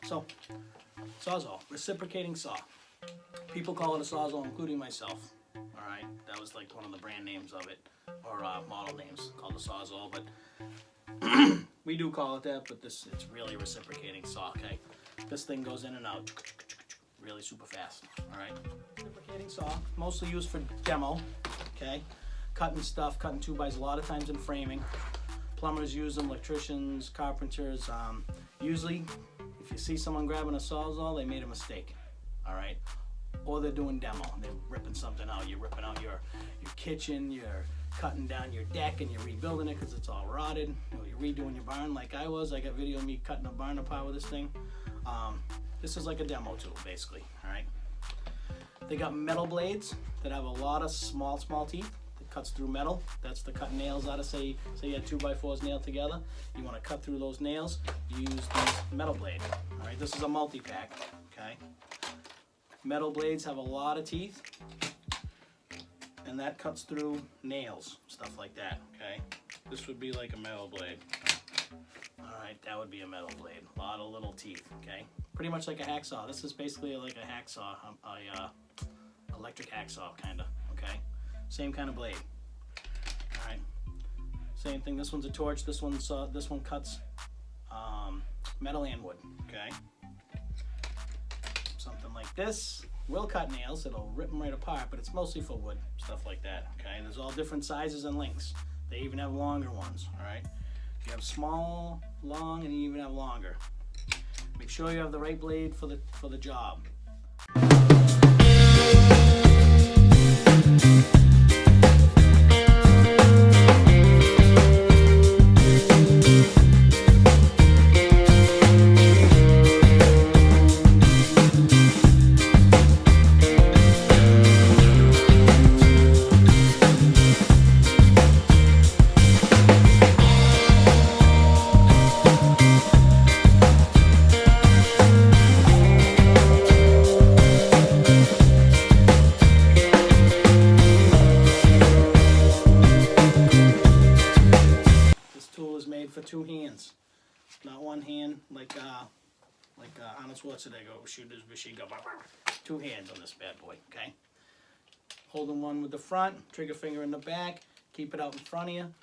So, Sawzall, reciprocating saw. People call it a Sawzall, including myself. Alright, that was like one of the brand names of it, or model names, called the Sawzall, but we do call it that, but it's really a reciprocating saw, okay? This thing goes in and out really super fast, alright? Reciprocating saw, mostly used for demo, okay? Cutting stuff, cutting 2x, a lot of times in framing. Plumbers use them, electricians, carpenters. Usually, if you see someone grabbing a Sawzall, they made a mistake, alright? Or they're doing demo, they're ripping something out. You're ripping out your kitchen, you're cutting down your deck and you're rebuilding it because it's all rotted. You're redoing your barn like I was. I got video of me cutting a barn apart with this thing. This is like a demo tool, basically, alright? They got metal blades that have a lot of small teeth that cuts through metal. That's to cut nails out of, say you had 2x4s nailed together. You want to cut through those nails, you use these metal blade. Alright, this is a multi-pack, okay? Metal blades have a lot of teeth, and that cuts through nails, stuff like that, okay? This would be like a metal blade. Alright, that would be a metal blade. A lot of little teeth, okay? Pretty much like a hacksaw. This is basically like a hacksaw, electric hacksaw, kinda, okay? Same kind of blade. Alright, same thing. This one's a torch. This one cuts metal and wood, okay? Something like this will cut nails. It'll rip them right apart, but it's mostly for wood, stuff like that, okay? And there's all different sizes and lengths. They even have longer ones, alright? You have small, long, and you even have longer. Make sure you have the right blade for the job. For two hands, not one hand like Arnold Schwarzenegger shoot his machine gun. Two hands on this bad boy, okay? Holding one with the front, trigger finger in the back, keep it out in front of you.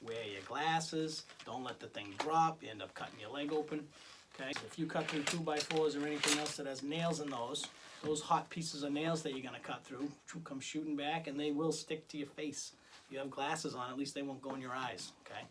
Wear your glasses, don't let the thing drop, you end up cutting your leg open, okay? If you cut through 2x4s or anything else that has nails in those hot pieces of nails that you're gonna cut through come shooting back and they will stick to your face. If you have glasses on, at least they won't go in your eyes, okay?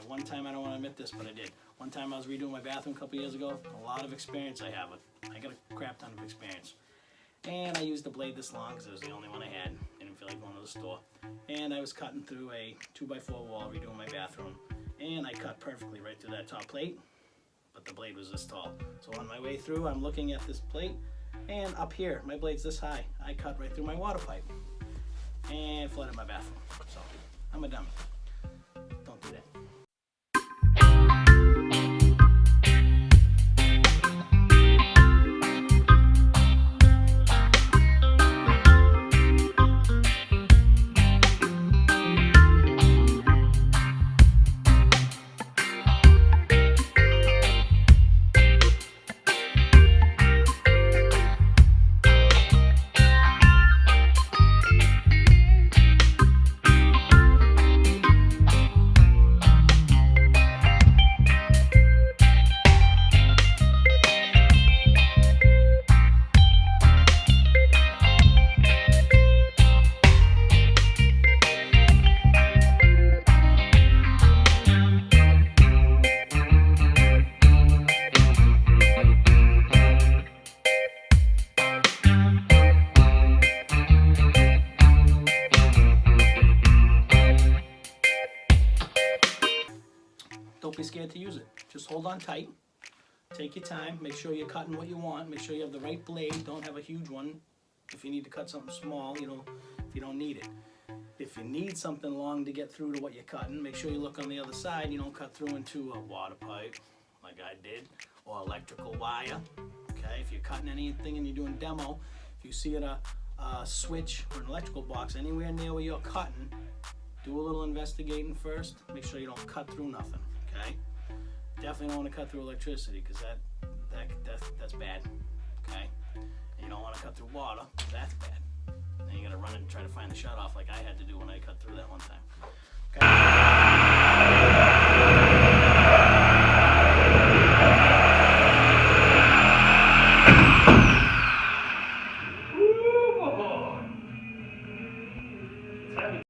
One time, I don't want to admit this, but I did. One time I was redoing my bathroom a couple years ago. A lot of experience I have. I got a crap ton of experience. And I used a blade this long because it was the only one I had. I didn't feel like going to the store. And I was cutting through a 2x4 wall redoing my bathroom. And I cut perfectly right through that top plate. But the blade was this tall. So on my way through, I'm looking at this plate. And up here, my blade's this high. I cut right through my water pipe. And flooded my bathroom. So, I'm a dummy. Don't do that. Don't be scared to use it. Just hold on tight. Take your time. Make sure you're cutting what you want. Make sure you have the right blade. Don't have a huge one. If you need to cut something small, if you don't need it. If you need something long to get through to what you're cutting, make sure you look on the other side. You don't cut through into a water pipe like I did, or electrical wire. Okay, if you're cutting anything and you're doing demo, if you see a switch or an electrical box anywhere near where you're cutting, do a little investigating first. Make sure you don't cut through nothing. Okay, definitely don't want to cut through electricity, because that's bad. Okay, and you don't want to cut through water. That's bad. Then you gotta run and try to find the shut off like I had to do when I cut through that one time.